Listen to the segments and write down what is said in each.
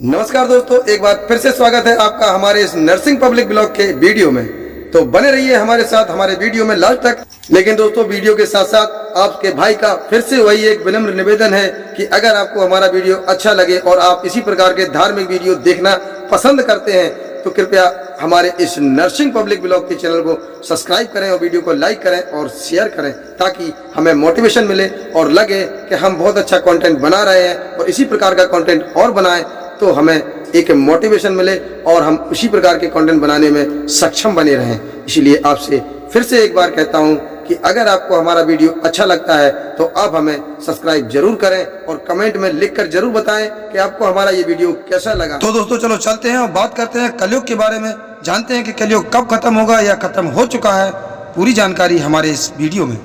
नमस्कार दोस्तों, एक बार फिर से स्वागत है आपका हमारे इस नर्सिंग पब्लिक ब्लॉग के वीडियो में। तो बने रहिए हमारे साथ हमारे वीडियो में लास्ट तक। लेकिन दोस्तों, वीडियो के साथ साथ आपके भाई का फिर से वही एक विनम्र निवेदन है कि अगर आपको हमारा वीडियो अच्छा लगे और आप इसी प्रकार के धार्मिक वीडियो देखना पसंद करते हैं तो कृपया हमारे इस नर्सिंग पब्लिक ब्लॉग के चैनल को सब्सक्राइब करें और वीडियो को लाइक करें और शेयर करें, ताकि हमें मोटिवेशन मिले और लगे कि हम बहुत अच्छा कंटेंट बना रहे हैं और इसी प्रकार का कंटेंट और बनाएं तो हमें एक मोटिवेशन मिले और हम उसी प्रकार के कंटेंट बनाने में सक्षम बने रहें। इसीलिए आपसे फिर से एक बार कहता हूं कि अगर आपको हमारा वीडियो अच्छा लगता है तो आप हमें सब्सक्राइब जरूर करें और कमेंट में लिखकर जरूर बताएं कि आपको हमारा ये वीडियो कैसा लगा। तो दोस्तों, चलो चलते हैं और बात करते हैं कलयुग के बारे में। जानते हैं कि कलयुग कब खत्म होगा या खत्म हो चुका है, पूरी जानकारी हमारे इस वीडियो में।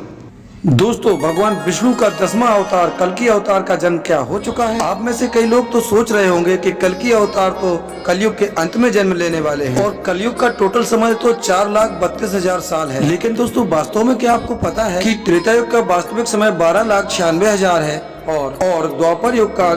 दोस्तों, भगवान विष्णु का 10वां अवतार कल्कि अवतार का जन्म क्या हो चुका है। आप में से कई लोग तो सोच रहे होंगे कि कल्कि अवतार तो कलयुग के अंत में जन्म लेने वाले हैं और कलयुग का टोटल समय तो 4,32,000 साल है। लेकिन दोस्तों, वास्तव में क्या आपको पता है कि त्रेता युग का वास्तविक समय 12,96,000 है और द्वापर युग का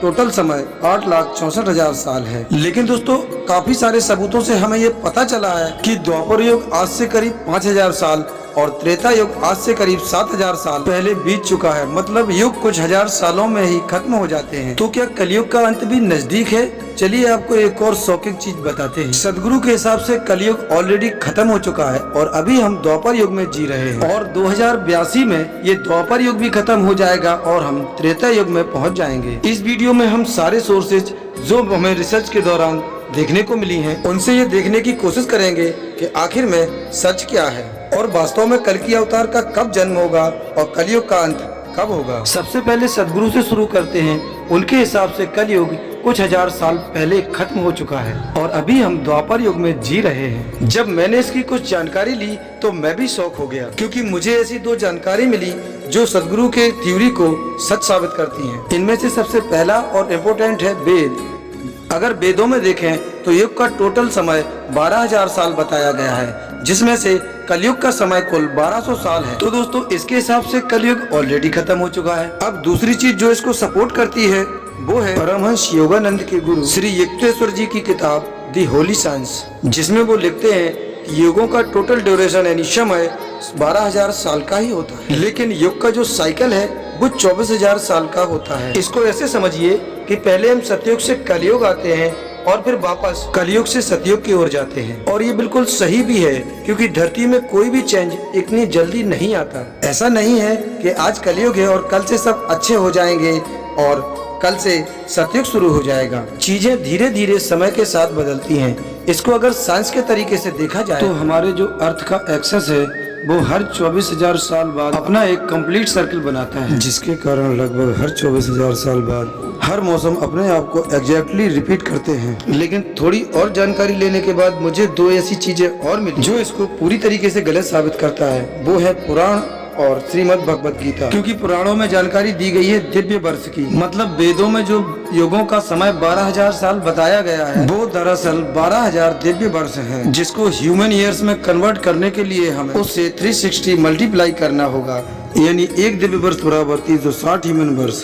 टोटल समय 8,64,000 साल है। लेकिन दोस्तों, काफी सारे सबूतों से हमें ये पता चला है कि द्वापर युग आज से करीब 5,000 साल और त्रेता युग आज से करीब 7,000 साल पहले बीत चुका है। मतलब युग कुछ हजार सालों में ही खत्म हो जाते हैं। तो क्या कलयुग का अंत भी नजदीक है? चलिए आपको एक और शॉकिंग चीज बताते हैं। सदगुरु के हिसाब से कलयुग ऑलरेडी खत्म हो चुका है और अभी हम द्वापर युग में जी रहे हैं और 2082 में ये द्वापर युग भी खत्म हो जाएगा और हम त्रेता युग में पहुंच जाएंगे। इस वीडियो में हम सारे सोर्सेज जो हमें रिसर्च के दौरान देखने को मिली हैं, उनसे ये देखने की कोशिश करेंगे कि आखिर में सच क्या है और वास्तव में कल्कि अवतार का कब जन्म होगा और कलयुग का अंत कब होगा। सबसे पहले सदगुरु से शुरू करते हैं। उनके हिसाब से कलयुग कुछ हजार साल पहले खत्म हो चुका है और अभी हम द्वापर युग में जी रहे हैं। जब मैंने इसकी कुछ जानकारी ली तो मैं भी शॉक हो गया, क्योंकि मुझे ऐसी दो जानकारी मिली जो सदगुरु के थ्योरी को सच साबित करती हैं। इनमें से सबसे पहला और इम्पोर्टेंट है वेद। अगर वेदों में देखें तो युग का टोटल समय 12,000 साल बताया गया है, जिसमें से कलयुग का समय कुल 1200 साल है। तो दोस्तों, इसके हिसाब से कलयुग ऑलरेडी खत्म हो चुका है। अब दूसरी चीज जो इसको सपोर्ट करती है वो है परमहंस योगानंद के गुरु श्री युक्तेश्वर जी की किताब दी होली साइंस, जिसमें वो लिखते हैं कि युगों का टोटल ड्यूरेशन यानी समय 12,000 साल का ही होता है, लेकिन युग का जो साइकिल है वो 24,000 साल का होता है। इसको ऐसे समझिए कि पहले हम सतयुग से कलयुग आते हैं और फिर वापस कलयुग से सतयुग की ओर जाते हैं। और ये बिल्कुल सही भी है, क्योंकि धरती में कोई भी चेंज इतनी जल्दी नहीं आता। ऐसा नहीं है कि आज कलयुग है और कल से सब अच्छे हो जाएंगे और कल से सतयुग शुरू हो जाएगा। चीजें धीरे धीरे समय के साथ बदलती हैं। इसको अगर साइंस के तरीके से देखा जाए तो हमारे जो अर्थ का एक्सेस है वो हर 24,000 साल बाद अपना एक कंप्लीट सर्कल बनाता है, जिसके कारण लगभग हर 24,000 साल बाद हर मौसम अपने आप को एग्जैक्टली रिपीट करते हैं। लेकिन थोड़ी और जानकारी लेने के बाद मुझे दो ऐसी चीजें और मिली जो इसको पूरी तरीके से गलत साबित करता है। वो है पुराण और श्रीमद् भगवत गीता। क्योंकि पुराणों में जानकारी दी गई है दिव्य वर्ष की, मतलब वेदों में जो युगों का समय 12,000 साल बताया गया है वो दरअसल 12,000 दिव्य वर्ष है, जिसको ह्यूमन ईयर्स में कन्वर्ट करने के लिए हमें उससे 360 मल्टीप्लाई करना होगा, यानी एक दिव्य वर्ष बराबर 360 ह्यूमन वर्ष।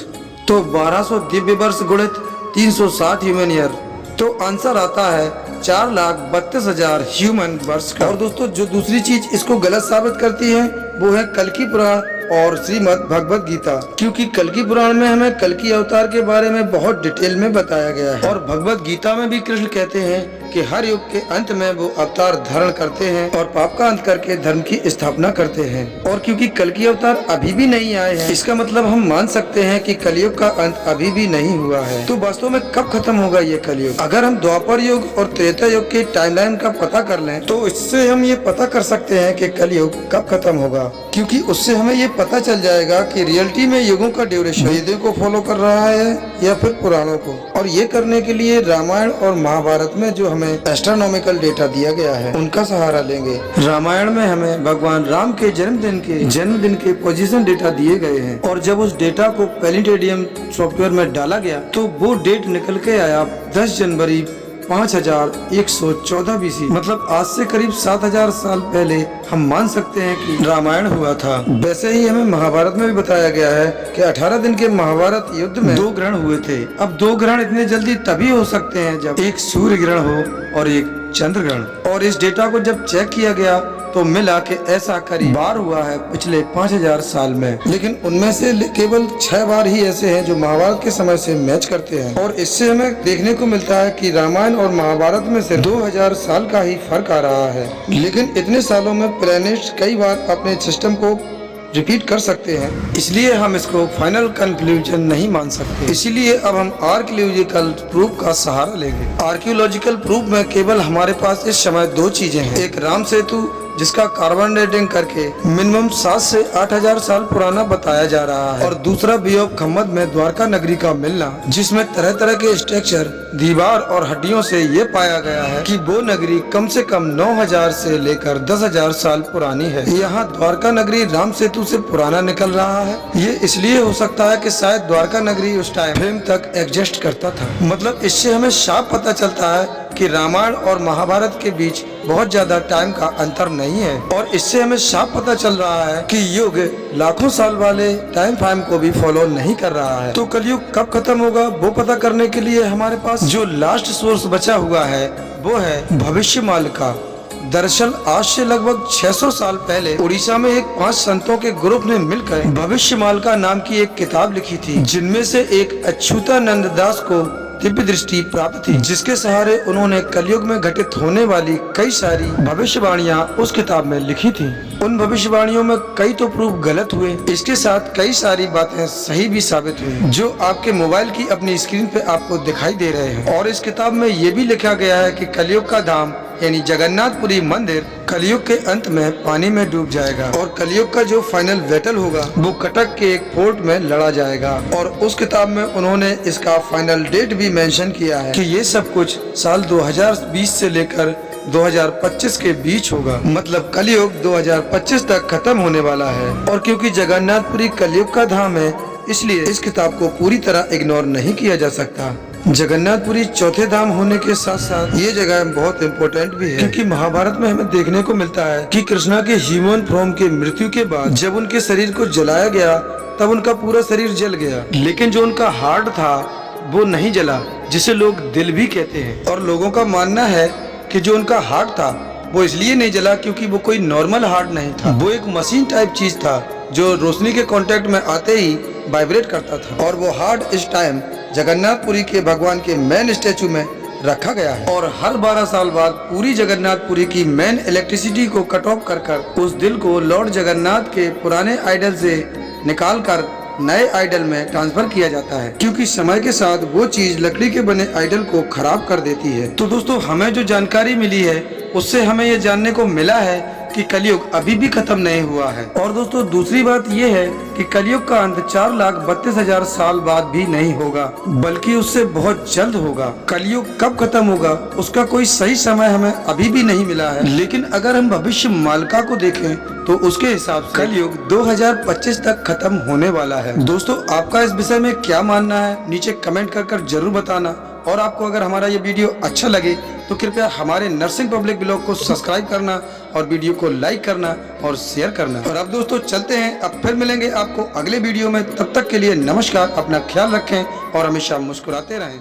तो 1200 दिव्य वर्ष गुणित 360 ह्यूमन ईयर, तो आंसर आता है 4,32,000 ह्यूमन वर्ष का। और दोस्तों, जो दूसरी चीज इसको गलत साबित करती है वो है कल्कि पुराण और श्रीमद् भगवत गीता। क्योंकि कल्कि पुराण में हमें कल्कि अवतार के बारे में बहुत डिटेल में बताया गया है और भगवत गीता में भी कृष्ण कहते हैं कि हर युग के अंत में वो अवतार धारण करते हैं और पाप का अंत करके धर्म की स्थापना करते हैं। और क्योंकि कल्कि अवतार अभी भी नहीं आए हैं, इसका मतलब हम मान सकते हैं कि कलयुग का अंत अभी भी नहीं हुआ है। तो वास्तव में कब खत्म होगा ये कलयुग? अगर हम द्वापर युग और त्रेता युग के टाइमलाइन का पता कर लें तो इससे हम ये पता कर सकते हैं कि कलयुग कब खत्म होगा, क्योंकि उससे हमें ये पता चल जाएगा कि रियलिटी में युगों का ड्यूरेशन वेदों को फॉलो कर रहा है या फिर पुराणों को। और ये करने के लिए रामायण और महाभारत में जो हमें एस्ट्रोनॉमिकल डेटा दिया गया है उनका सहारा लेंगे। रामायण में हमें भगवान राम के जन्मदिन के पोजीशन डेटा दिए गए हैं और जब उस डेटा को प्लेनेटेरियम सॉफ्टवेयर में डाला गया तो वो डेट निकल के आया 10 जनवरी 5114 BC, मतलब आज से करीब 7000 साल पहले हम मान सकते हैं कि रामायण हुआ था। वैसे ही हमें महाभारत में भी बताया गया है कि 18 दिन के महाभारत युद्ध में 2 ग्रहण हुए थे। अब 2 ग्रहण इतने जल्दी तभी हो सकते हैं जब एक सूर्य ग्रहण हो और एक चंद्र ग्रहण। और इस डेटा को जब चेक किया गया तो मिला कि ऐसा करीब बार हुआ है पिछले 5000 साल में, लेकिन उनमें से केवल 6 बार ही ऐसे हैं जो महाभारत के समय से मैच करते हैं। और इससे हमें देखने को मिलता है कि रामायण और महाभारत में से 2000 साल का ही फर्क आ रहा है, लेकिन इतने सालों में प्लैनेट्स कई बार अपने सिस्टम को रिपीट कर सकते हैं, इसलिए हम इसको फाइनल कंक्लूजन नहीं मान सकते। इसीलिए अब हम आर्कियोलॉजिकल प्रूफ का सहारा लेंगे। आर्कियोलॉजिकल प्रूफ में केवल हमारे पास इस समय 2 चीजें हैं, एक राम सेतु जिसका कार्बन डेटिंग करके मिनिमम 7 से 8000 साल पुराना बताया जा रहा है, और दूसरा बे ऑफ खम्मद में द्वारका नगरी का मिलना, जिसमें तरह तरह के स्ट्रक्चर, दीवार और हड्डियों से ये पाया गया है कि वो नगरी कम से कम 9000 से लेकर 10000 साल पुरानी है। यहाँ द्वारका नगरी राम सेतु से पुराना निकल रहा है। ये इसलिए हो सकता है कि शायद द्वारका नगरी उस टाइम फ्रेम तक एग्जिस्ट करता था। मतलब इससे हमें साफ पता चलता है कि रामायण और महाभारत के बीच बहुत ज्यादा टाइम का अंतर नहीं है, और इससे हमें साफ पता चल रहा है कि युग लाखों साल वाले टाइम फ्रेम को भी फॉलो नहीं कर रहा है। तो कलयुग कब खत्म होगा वो पता करने के लिए हमारे पास जो लास्ट सोर्स बचा हुआ है वो है भविष्यवाणी का। दरअसल आज से लगभग 600 साल पहले उड़ीसा में एक 5 संतों के ग्रुप ने मिलकर भविष्यवाणी का नाम की एक किताब लिखी थी, जिनमें से एक अच्युतानंद दास को दिव्य दृष्टि प्राप्त थी, जिसके सहारे उन्होंने कलयुग में घटित होने वाली कई सारी भविष्यवाणियां उस किताब में लिखी थी। उन भविष्यवाणियों में कई तो प्रूफ गलत हुए, इसके साथ कई सारी बातें सही भी साबित हुई, जो आपके मोबाइल की अपनी स्क्रीन पे आपको दिखाई दे रहे हैं। और इस किताब में ये भी लिखा गया है कि कलयुग का धाम यानी जगन्नाथपुरी मंदिर कलयुग के अंत में पानी में डूब जाएगा, और कलयुग का जो फाइनल बैटल होगा वो कटक के एक फोर्ट में लड़ा जाएगा। और उस किताब में उन्होंने इसका फाइनल डेट भी मेंशन किया है कि ये सब कुछ साल 2020 से लेकर 2025 के बीच होगा। मतलब कलयुग 2025 तक खत्म होने वाला है। और क्योंकि जगन्नाथपुरी कलयुग का धाम है, इसलिए इस किताब को पूरी तरह इग्नोर नहीं किया जा सकता। जगन्नाथपुरी चौथे धाम होने के साथ साथ ये जगह बहुत इम्पोर्टेंट भी है, क्योंकि महाभारत में हमें देखने को मिलता है कि कृष्णा के ह्यूमन फॉर्म के मृत्यु के बाद जब उनके शरीर को जलाया गया तब उनका पूरा शरीर जल गया, लेकिन जो उनका हार्ट था वो नहीं जला, जिसे लोग दिल भी कहते हैं। और लोगों का मानना है कि जो उनका हार्ट था वो इसलिए नहीं जला क्योंकि वो कोई नॉर्मल हार्ट नहीं था, वो एक मशीन टाइप चीज था जो रोशनी के कांटेक्ट में आते ही वाइब्रेट करता था। और वो हार्ट इस टाइम जगन्नाथपुरी के भगवान के मेन स्टेचू में रखा गया है, और हर 12 साल बाद पूरी जगन्नाथपुरी की मेन इलेक्ट्रिसिटी को कट ऑफ कर उस दिल को लॉर्ड जगन्नाथ के पुराने आइडल से निकाल कर नए आइडल में ट्रांसफर किया जाता है, क्योंकि समय के साथ वो चीज लकड़ी के बने आइडल को खराब कर देती है। तो दोस्तों हमें जो जानकारी मिली है उससे हमें ये जानने को मिला है कि कलयुग अभी भी खत्म नहीं हुआ है। और दोस्तों दूसरी बात ये है कि कलयुग का अंत 4,32,000 साल बाद भी नहीं होगा, बल्कि उससे बहुत जल्द होगा। कलयुग कब खत्म होगा उसका कोई सही समय हमें अभी भी नहीं मिला है, लेकिन अगर हम भविष्य मालिका को देखें तो उसके हिसाब से कलयुग 2025 तक खत्म होने वाला है। दोस्तों आपका इस विषय में क्या मानना है नीचे कमेंट कर जरूर बताना। और आपको अगर हमारा ये वीडियो अच्छा लगे तो कृपया हमारे नर्सिंग पब्लिक ब्लॉग को सब्सक्राइब करना और वीडियो को लाइक करना और शेयर करना। और अब दोस्तों चलते हैं, अब फिर मिलेंगे आपको अगले वीडियो में। तब तक के लिए नमस्कार, अपना ख्याल रखें और हमेशा मुस्कुराते रहें।